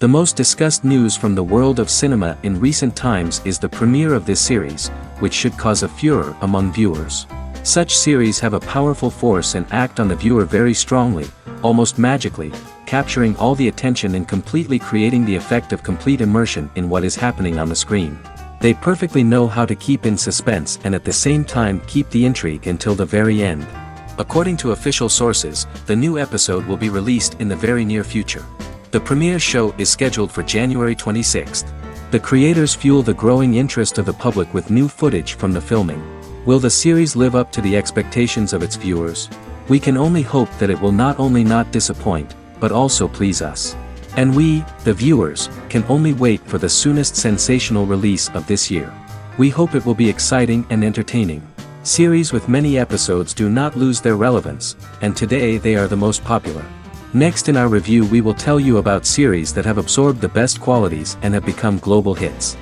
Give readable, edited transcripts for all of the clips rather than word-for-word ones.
The most discussed news from the world of cinema in recent times is the premiere of this series, which should cause a furor among viewers. Such series have a powerful force and act on the viewer very strongly, almost magically, capturing all the attention and completely creating the effect of complete immersion in what is happening on the screen. They perfectly know how to keep in suspense and at the same time keep the intrigue until the very end. According to official sources, the new episode will be released in the very near future. The premiere show is scheduled for January 26th. The creators fuel the growing interest of the public with new footage from the filming. Will the series live up to the expectations of its viewers? We can only hope that it will not only not disappoint, but also please us. And we, the viewers, can only wait for the soonest sensational release of this year. We hope it will be exciting and entertaining. Series with many episodes do not lose their relevance, and today they are the most popular. Next in our review we will tell you about series that have absorbed the best qualities and have become global hits.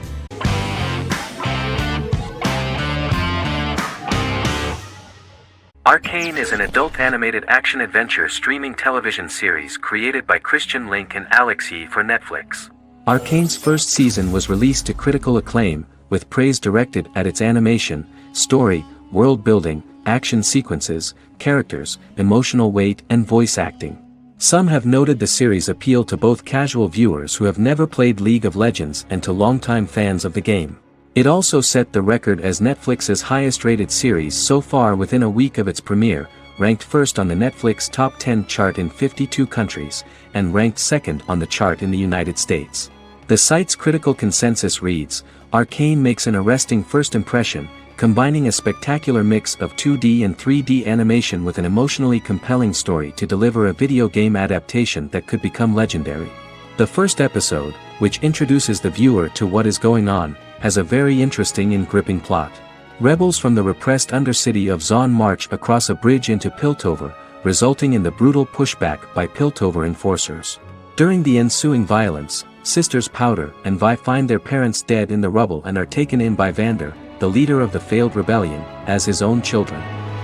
Arcane is an adult animated action-adventure streaming television series created by Christian Link and Alex Yee for Netflix. Arcane's first season was released to critical acclaim, with praise directed at its animation, story, world building, action sequences, characters, emotional weight and voice acting. Some have noted the series' appeal to both casual viewers who have never played League of Legends and to longtime fans of the game. It also set the record as Netflix's highest-rated series so far within a week of its premiere, ranked first on the Netflix Top 10 chart in 52 countries, and ranked second on the chart in the United States. The site's critical consensus reads, "Arcane makes an arresting first impression, combining a spectacular mix of 2D and 3D animation with an emotionally compelling story to deliver a video game adaptation that could become legendary." The first episode, which introduces the viewer to what is going on, has a very interesting and gripping plot. Rebels from the repressed undercity of Zon march across a bridge into Piltover, resulting in the brutal pushback by Piltover enforcers. During the ensuing violence, sisters Powder and Vi find their parents dead in the rubble and are taken in by Vander, the leader of the failed rebellion, as his own children.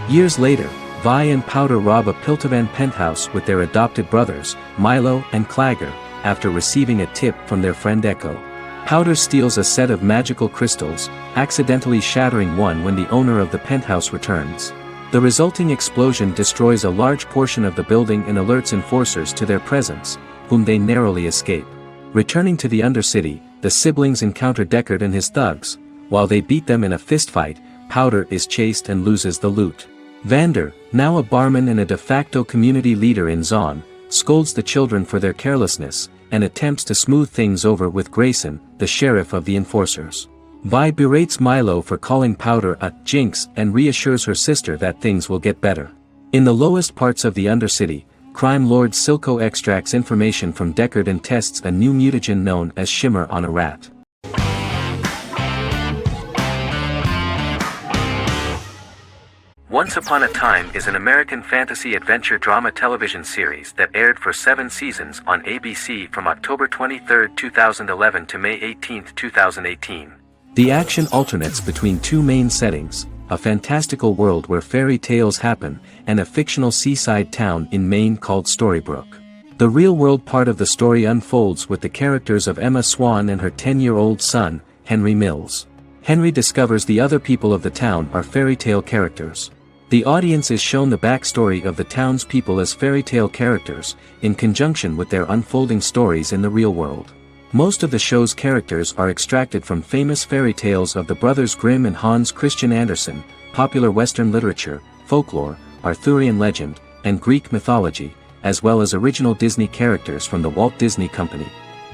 Years later, Vi and Powder rob a Piltovan penthouse with their adopted brothers, Milo and Clagger, after receiving a tip from their friend Echo. Powder steals a set of magical crystals, accidentally shattering one when the owner of the penthouse returns. The resulting explosion destroys a large portion of the building and alerts enforcers to their presence, whom they narrowly escape. Returning to the Undercity, the siblings encounter Deckard and his thugs. While they beat them in a fistfight, Powder is chased and loses the loot. Vander, now a barman and a de facto community leader in Zon, scolds the children for their carelessness, and attempts to smooth things over with Grayson, the sheriff of the enforcers. Vi berates Milo for calling Powder a jinx and reassures her sister that things will get better. In the lowest parts of the Undercity, crime lord Silco extracts information from Deckard and tests a new mutagen known as Shimmer on a rat. Once Upon a Time is an American fantasy adventure drama television series that aired for 7 seasons on ABC from October 23, 2011 to May 18, 2018. The action alternates between two main settings, a fantastical world where fairy tales happen, and a fictional seaside town in Maine called Storybrooke. The real-world part of the story unfolds with the characters of Emma Swan and her 10-year-old son, Henry Mills. Henry discovers the other people of the town are fairy tale characters. The audience is shown the backstory of the townspeople as fairy tale characters, in conjunction with their unfolding stories in the real world. Most of the show's characters are extracted from famous fairy tales of the Brothers Grimm and Hans Christian Andersen, popular Western literature, folklore, Arthurian legend, and Greek mythology, as well as original Disney characters from the Walt Disney Company.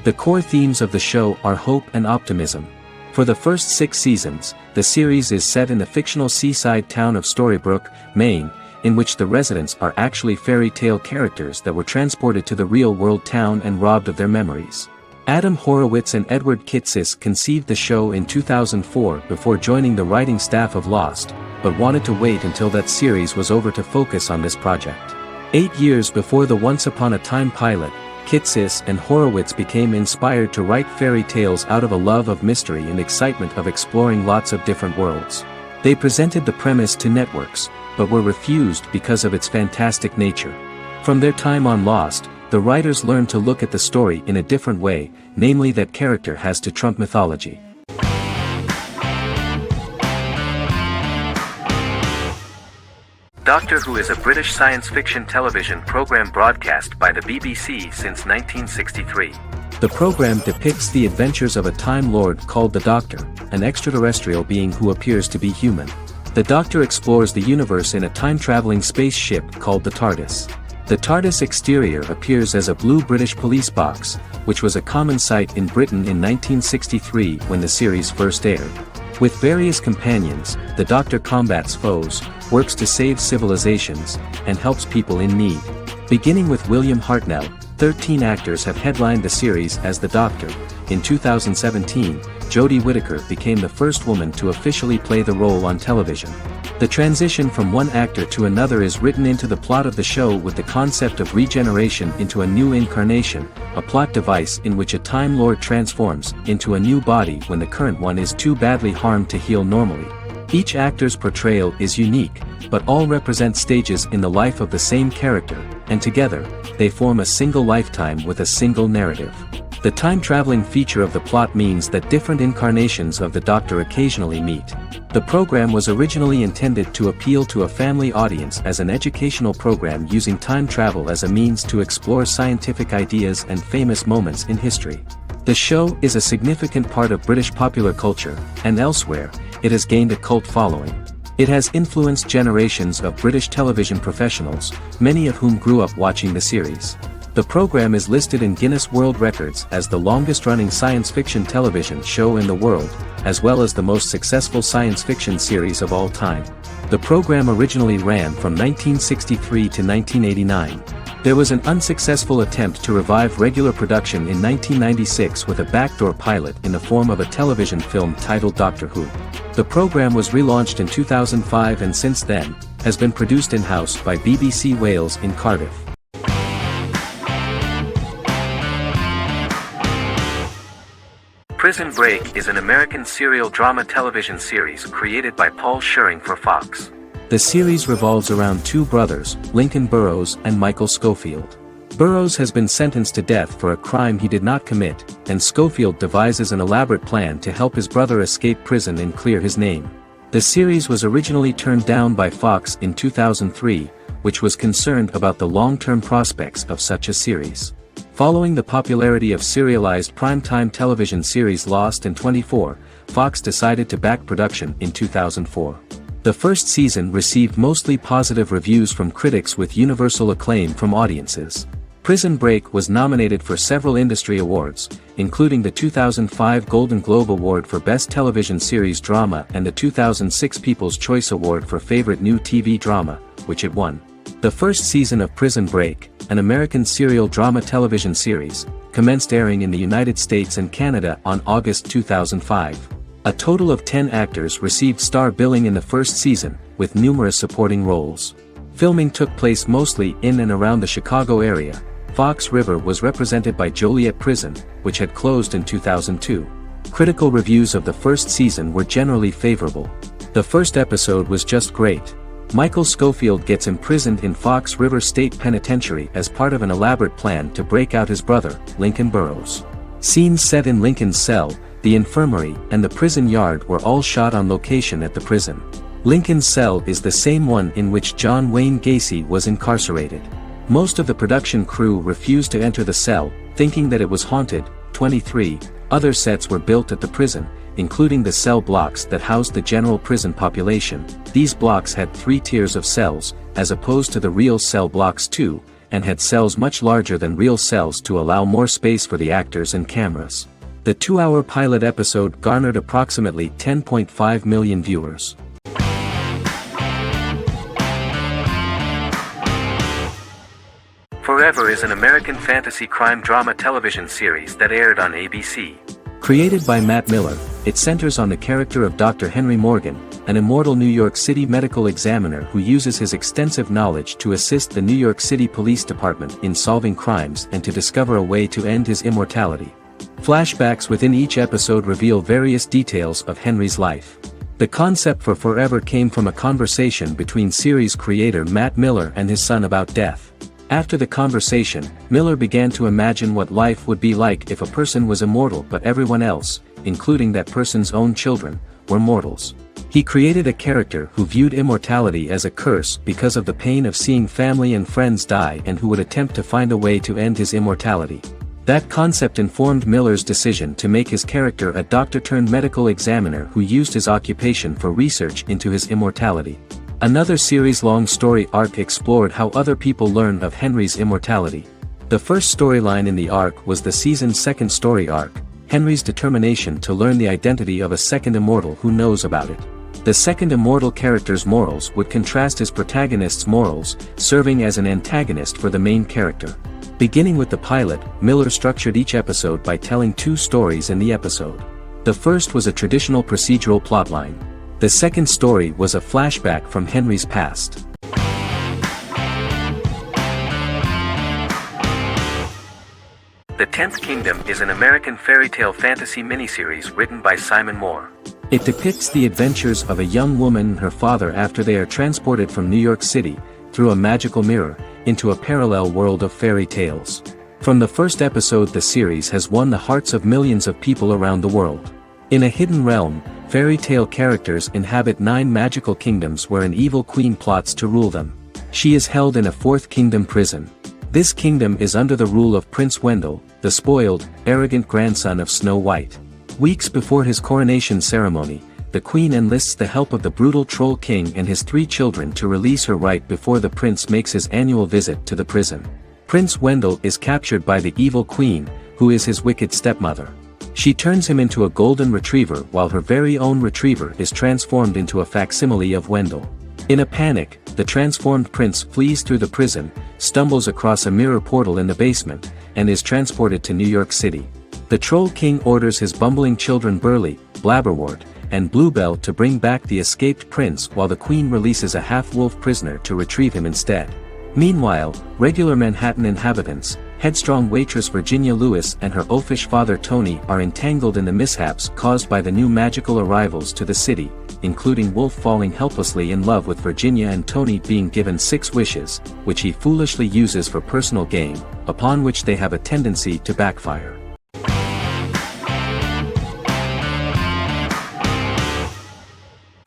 The core themes of the show are hope and optimism. For the first 6 seasons, the series is set in the fictional seaside town of Storybrooke, Maine, in which the residents are actually fairy tale characters that were transported to the real-world town and robbed of their memories. Adam Horowitz and Edward Kitsis conceived the show in 2004 before joining the writing staff of Lost, but wanted to wait until that series was over to focus on this project. 8 years before the Once Upon a Time pilot, Kitsis and Horowitz became inspired to write fairy tales out of a love of mystery and excitement of exploring lots of different worlds. They presented the premise to networks, but were refused because of its fantastic nature. From their time on Lost, the writers learned to look at the story in a different way, namely that character has to trump mythology. Doctor Who is a British science fiction television program broadcast by the BBC since 1963. The program depicts the adventures of a Time Lord called the Doctor, an extraterrestrial being who appears to be human. The Doctor explores the universe in a time-traveling spaceship called the TARDIS. The TARDIS exterior appears as a blue British police box, which was a common sight in Britain in 1963 when the series first aired. With various companions, the Doctor combats foes, works to save civilizations, and helps people in need. Beginning with William Hartnell, 13 actors have headlined the series as the Doctor. In 2017, Jodie Whittaker became the first woman to officially play the role on television. The transition from one actor to another is written into the plot of the show with the concept of regeneration into a new incarnation, a plot device in which a Time Lord transforms into a new body when the current one is too badly harmed to heal normally. Each actor's portrayal is unique, but all represent stages in the life of the same character, and together, they form a single lifetime with a single narrative. The time-traveling feature of the plot means that different incarnations of the Doctor occasionally meet. The program was originally intended to appeal to a family audience as an educational program using time travel as a means to explore scientific ideas and famous moments in history. The show is a significant part of British popular culture, and elsewhere, it has gained a cult following. It has influenced generations of British television professionals, many of whom grew up watching the series. The program is listed in Guinness World Records as the longest-running science fiction television show in the world, as well as the most successful science fiction series of all time. The program originally ran from 1963 to 1989. There was an unsuccessful attempt to revive regular production in 1996 with a backdoor pilot in the form of a television film titled Doctor Who. The program was relaunched in 2005 and since then, has been produced in-house by BBC Wales in Cardiff. Prison Break is an American serial drama television series created by Paul Scheuring for Fox. The series revolves around two brothers, Lincoln Burrows and Michael Scofield. Burrows has been sentenced to death for a crime he did not commit, and Scofield devises an elaborate plan to help his brother escape prison and clear his name. The series was originally turned down by Fox in 2003, which was concerned about the long-term prospects of such a series. Following the popularity of serialized primetime television series Lost and 24, Fox decided to back production in 2004. The first season received mostly positive reviews from critics with universal acclaim from audiences. Prison Break was nominated for several industry awards, including the 2005 Golden Globe Award for Best Television Series Drama and the 2006 People's Choice Award for Favorite New TV Drama, which it won. The first season of Prison Break, an American serial drama television series, commenced airing in the United States and Canada on August 2005. A total of 10 actors received star billing in the first season, with numerous supporting roles. Filming took place mostly in and around the Chicago area. Fox River was represented by Joliet Prison, which had closed in 2002. Critical reviews of the first season were generally favorable. The first episode was just great. Michael Scofield gets imprisoned in Fox River State Penitentiary as part of an elaborate plan to break out his brother, Lincoln Burrows. Scenes set in Lincoln's cell, the infirmary, and the prison yard were all shot on location at the prison. Lincoln's cell is the same one in which John Wayne Gacy was incarcerated. Most of the production crew refused to enter the cell, thinking that it was haunted. 23 other sets were built at the prison, including the cell blocks that housed the general prison population. These blocks had 3 tiers of cells, as opposed to the real cell blocks 2, and had cells much larger than real cells to allow more space for the actors and cameras. The 2-hour pilot episode garnered approximately 10.5 million viewers. Forever is an American fantasy crime drama television series that aired on ABC. Created by Matt Miller, it centers on the character of Dr. Henry Morgan, an immortal New York City medical examiner who uses his extensive knowledge to assist the New York City Police Department in solving crimes and to discover a way to end his immortality. Flashbacks within each episode reveal various details of Henry's life. The concept for Forever came from a conversation between series creator Matt Miller and his son about death. After the conversation, Miller began to imagine what life would be like if a person was immortal but everyone else, including that person's own children, were mortals. He created a character who viewed immortality as a curse because of the pain of seeing family and friends die and who would attempt to find a way to end his immortality. That concept informed Miller's decision to make his character a doctor-turned-medical examiner who used his occupation for research into his immortality. Another series-long story arc explored how other people learn of Henry's immortality. The first storyline in the arc was the season's second story arc, Henry's determination to learn the identity of a second immortal who knows about it. The second immortal character's morals would contrast his protagonist's morals, serving as an antagonist for the main character. Beginning with the pilot, Miller structured each episode by telling two stories in the episode. The first was a traditional procedural plotline. The second story was a flashback from Henry's past. The 10th Kingdom is an American fairy tale fantasy miniseries written by Simon Moore. It depicts the adventures of a young woman and her father after they are transported from New York City, through a magical mirror, into a parallel world of fairy tales. From the first episode, the series has won the hearts of millions of people around the world. In a hidden realm, fairy tale characters inhabit 9 magical kingdoms where an evil queen plots to rule them. She is held in a 4th kingdom prison. This kingdom is under the rule of Prince Wendell, the spoiled, arrogant grandson of Snow White. Weeks before his coronation ceremony, the queen enlists the help of the brutal Troll King and his 3 children to release her right before the prince makes his annual visit to the prison. Prince Wendell is captured by the evil queen, who is his wicked stepmother. She turns him into a golden retriever while her very own retriever is transformed into a facsimile of Wendell. In a panic, the transformed prince flees through the prison, stumbles across a mirror portal in the basement, and is transported to New York City. The Troll King orders his bumbling children Burley, Blabberwort, and Bluebell to bring back the escaped prince while the queen releases a half-wolf prisoner to retrieve him instead. Meanwhile, regular Manhattan inhabitants, headstrong waitress Virginia Lewis and her oafish father Tony are entangled in the mishaps caused by the new magical arrivals to the city, including Wolf falling helplessly in love with Virginia and Tony being given 6 wishes, which he foolishly uses for personal gain, upon which they have a tendency to backfire.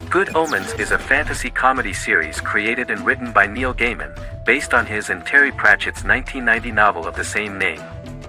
Good Omens is a fantasy comedy series created and written by Neil Gaiman, based on his and Terry Pratchett's 1990 novel of the same name.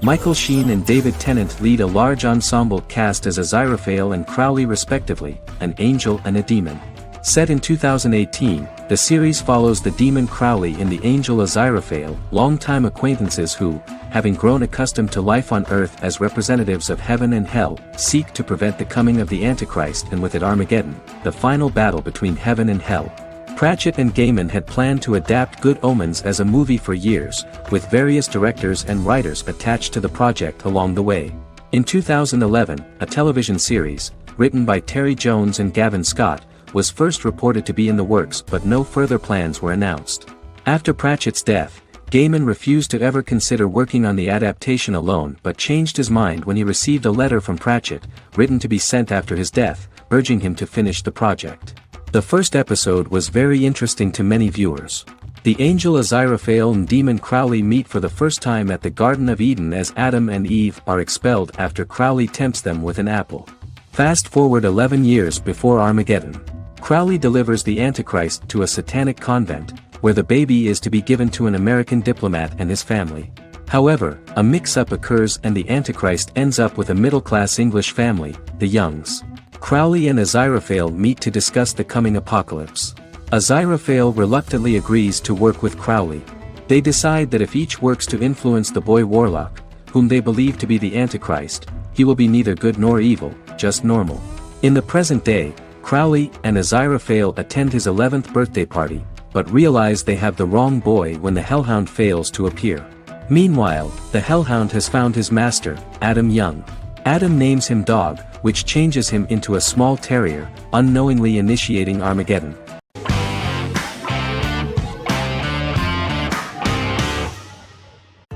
Michael Sheen and David Tennant lead a large ensemble cast as Aziraphale and Crowley respectively, an angel and a demon. Set in 2018, the series follows the demon Crowley and the angel Aziraphale, longtime acquaintances who, having grown accustomed to life on Earth as representatives of heaven and hell, seek to prevent the coming of the Antichrist and with it Armageddon, the final battle between heaven and hell. Pratchett and Gaiman had planned to adapt Good Omens as a movie for years, with various directors and writers attached to the project along the way. In 2011, a television series, written by Terry Jones and Gavin Scott, was first reported to be in the works but no further plans were announced. After Pratchett's death, Gaiman refused to ever consider working on the adaptation alone but changed his mind when he received a letter from Pratchett, written to be sent after his death, urging him to finish the project. The first episode was very interesting to many viewers. The angel Aziraphale and demon Crowley meet for the first time at the Garden of Eden as Adam and Eve are expelled after Crowley tempts them with an apple. Fast forward 11 years before Armageddon. Crowley delivers the Antichrist to a satanic convent, where the baby is to be given to an American diplomat and his family. However, a mix-up occurs and the Antichrist ends up with a middle-class English family, the Youngs. Crowley and Aziraphale meet to discuss the coming apocalypse. Aziraphale reluctantly agrees to work with Crowley. They decide that if each works to influence the boy Warlock, whom they believe to be the Antichrist, he will be neither good nor evil, just normal. In the present day, Crowley and Aziraphale attend his 11th birthday party, but realize they have the wrong boy when the Hellhound fails to appear. Meanwhile, the Hellhound has found his master, Adam Young. Adam names him Dog, which changes him into a small terrier, unknowingly initiating Armageddon.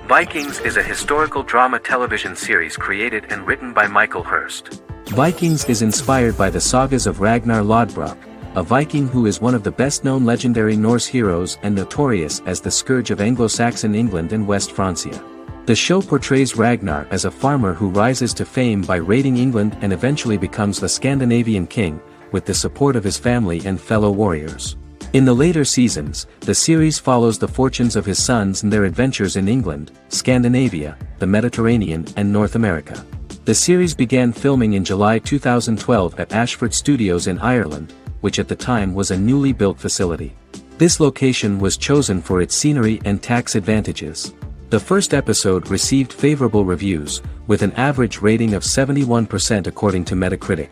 Vikings is a historical drama television series created and written by Michael Hurst. Vikings is inspired by the sagas of Ragnar Lodbrok, a Viking who is one of the best-known legendary Norse heroes and notorious as the scourge of Anglo-Saxon England and West Francia. The show portrays Ragnar as a farmer who rises to fame by raiding England and eventually becomes the Scandinavian king, with the support of his family and fellow warriors. In the later seasons, the series follows the fortunes of his sons and their adventures in England, Scandinavia, the Mediterranean and North America. The series began filming in July 2012 at Ashford Studios in Ireland, which at the time was a newly built facility. This location was chosen for its scenery and tax advantages. The first episode received favorable reviews, with an average rating of 71% according to Metacritic.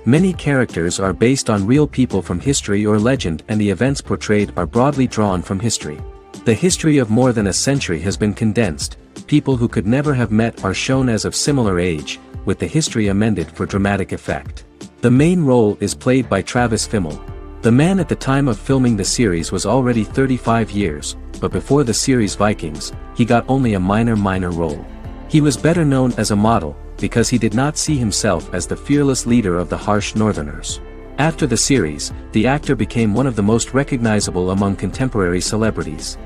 Many characters are based on real people from history or legend, and the events portrayed are broadly drawn from history. The history of more than a century has been condensed. People who could never have met are shown as of similar age, with the history amended for dramatic effect. The main role is played by Travis Fimmel. The man at the time of filming the series was already 35 years, but before the series Vikings, he got only a minor role. He was better known as a model, because he did not see himself as the fearless leader of the harsh Northerners. After the series, the actor became one of the most recognizable among contemporary celebrities.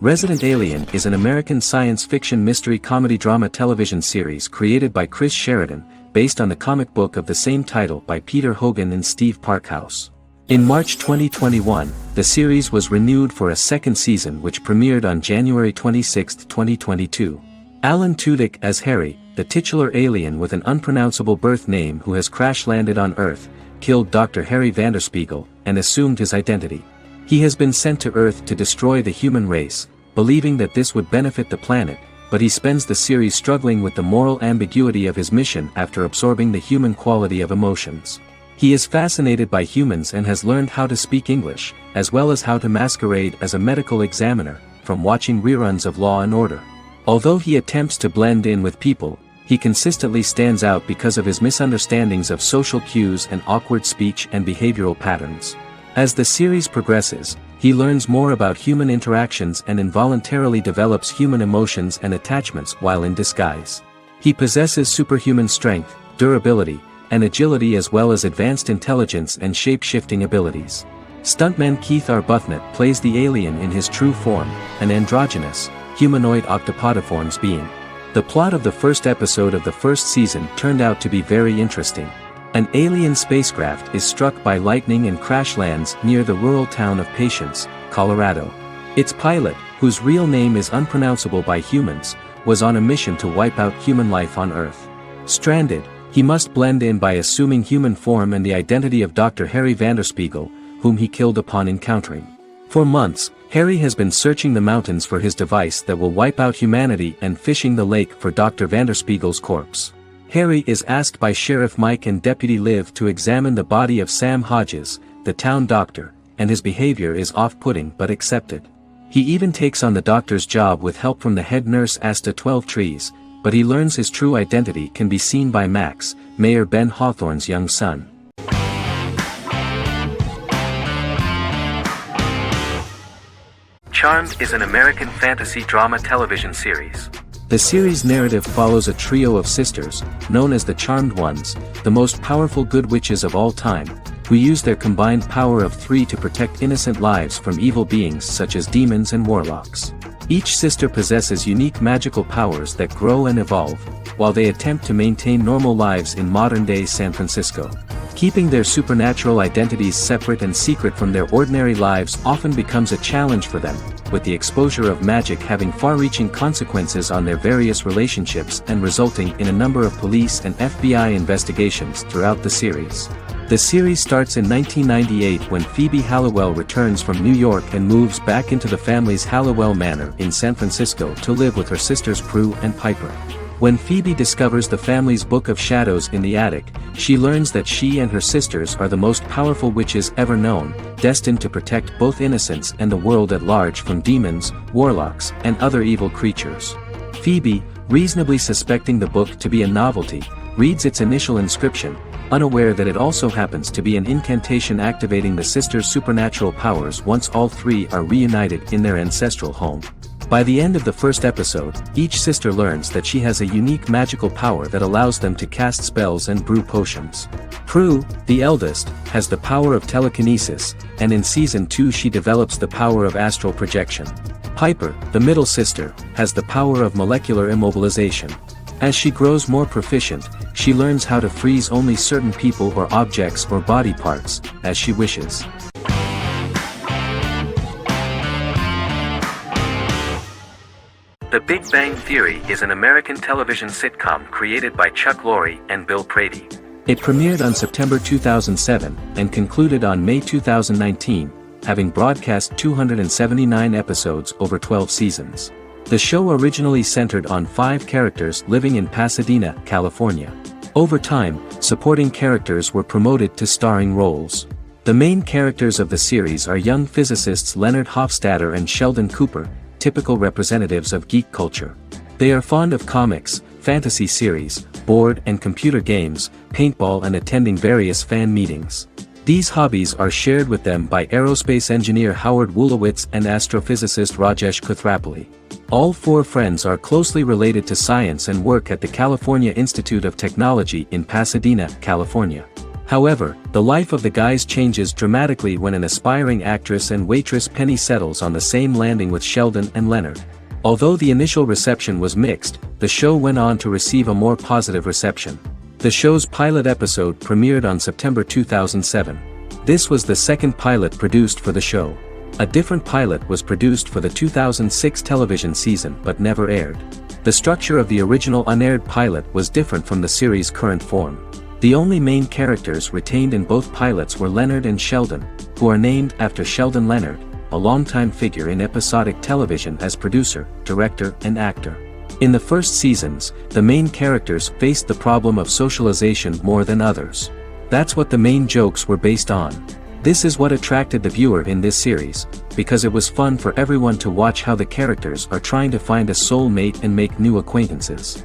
Resident Alien is an American science fiction mystery comedy drama television series created by Chris Sheridan, based on the comic book of the same title by Peter Hogan and Steve Parkhouse. In March 2021, the series was renewed for a second season which premiered on January 26, 2022. Alan Tudyk as Harry, the titular alien with an unpronounceable birth name who has crash-landed on Earth, killed Dr. Harry Vanderspiegel, and assumed his identity. He has been sent to Earth to destroy the human race, believing that this would benefit the planet, but he spends the series struggling with the moral ambiguity of his mission after absorbing the human quality of emotions. He is fascinated by humans and has learned how to speak English, as well as how to masquerade as a medical examiner, from watching reruns of Law and Order. Although he attempts to blend in with people, he consistently stands out because of his misunderstandings of social cues and awkward speech and behavioral patterns. As the series progresses, he learns more about human interactions and involuntarily develops human emotions and attachments while in disguise. He possesses superhuman strength, durability, and agility, as well as advanced intelligence and shape-shifting abilities. Stuntman Keith Arbuthnot plays the alien in his true form, an androgynous, humanoid octopodiforms being. The plot of the first episode of the first season turned out to be very interesting. An alien spacecraft is struck by lightning and crash lands near the rural town of Patience, Colorado. Its pilot, whose real name is unpronounceable by humans, was on a mission to wipe out human life on Earth. Stranded, he must blend in by assuming human form and the identity of Dr. Harry Vanderspiegel, whom he killed upon encountering. For months, Harry has been searching the mountains for his device that will wipe out humanity and fishing the lake for Dr. Vanderspiegel's corpse. Harry is asked by Sheriff Mike and Deputy Liv to examine the body of Sam Hodges, the town doctor, and his behavior is off-putting but accepted. He even takes on the doctor's job with help from the head nurse Asta 12 Trees, but he learns his true identity can be seen by Max, Mayor Ben Hawthorne's young son. Charmed is an American fantasy drama television series. The series' narrative follows a trio of sisters, known as the Charmed Ones, the most powerful good witches of all time, who use their combined power of 3 to protect innocent lives from evil beings such as demons and warlocks. Each sister possesses unique magical powers that grow and evolve, while they attempt to maintain normal lives in modern-day San Francisco. Keeping their supernatural identities separate and secret from their ordinary lives often becomes a challenge for them, with the exposure of magic having far-reaching consequences on their various relationships and resulting in a number of police and FBI investigations throughout the series. The series starts in 1998 when Phoebe Halliwell returns from New York and moves back into the family's Halliwell Manor in San Francisco to live with her sisters Prue and Piper. When Phoebe discovers the family's Book of Shadows in the attic, she learns that she and her sisters are the most powerful witches ever known, destined to protect both innocents and the world at large from demons, warlocks, and other evil creatures. Phoebe, reasonably suspecting the book to be a novelty, reads its initial inscription, unaware that it also happens to be an incantation activating the sisters' supernatural powers once all three are reunited in their ancestral home. By the end of the first episode, each sister learns that she has a unique magical power that allows them to cast spells and brew potions. Prue, the eldest, has the power of telekinesis, and in season 2 she develops the power of astral projection. Piper, the middle sister, has the power of molecular immobilization. As she grows more proficient, she learns how to freeze only certain people or objects or body parts, as she wishes. The Big Bang Theory is an American television sitcom created by Chuck Lorre and Bill Prady. It premiered on September 2007 and concluded on May 2019, having broadcast 279 episodes over 12 seasons. The show originally centered on 5 characters living in Pasadena, California. Over time, supporting characters were promoted to starring roles. The main characters of the series are young physicists Leonard Hofstadter and Sheldon Cooper, typical representatives of geek culture. They are fond of comics, fantasy series, board and computer games, paintball and attending various fan meetings. These hobbies are shared with them by aerospace engineer Howard Wolowitz and astrophysicist Rajesh Kuthrapalli. All 4 friends are closely related to science and work at the California Institute of Technology in Pasadena, California. However, the life of the guys changes dramatically when an aspiring actress and waitress Penny settles on the same landing with Sheldon and Leonard. Although the initial reception was mixed, the show went on to receive a more positive reception. The show's pilot episode premiered on September 2007. This was the second pilot produced for the show. A different pilot was produced for the 2006 television season but never aired. The structure of the original unaired pilot was different from the series' current form. The only main characters retained in both pilots were Leonard and Sheldon, who are named after Sheldon Leonard, a longtime figure in episodic television as producer, director, and actor. In the first seasons, the main characters faced the problem of socialization more than others. That's what the main jokes were based on. This is what attracted the viewer in this series, because it was fun for everyone to watch how the characters are trying to find a soul mate and make new acquaintances.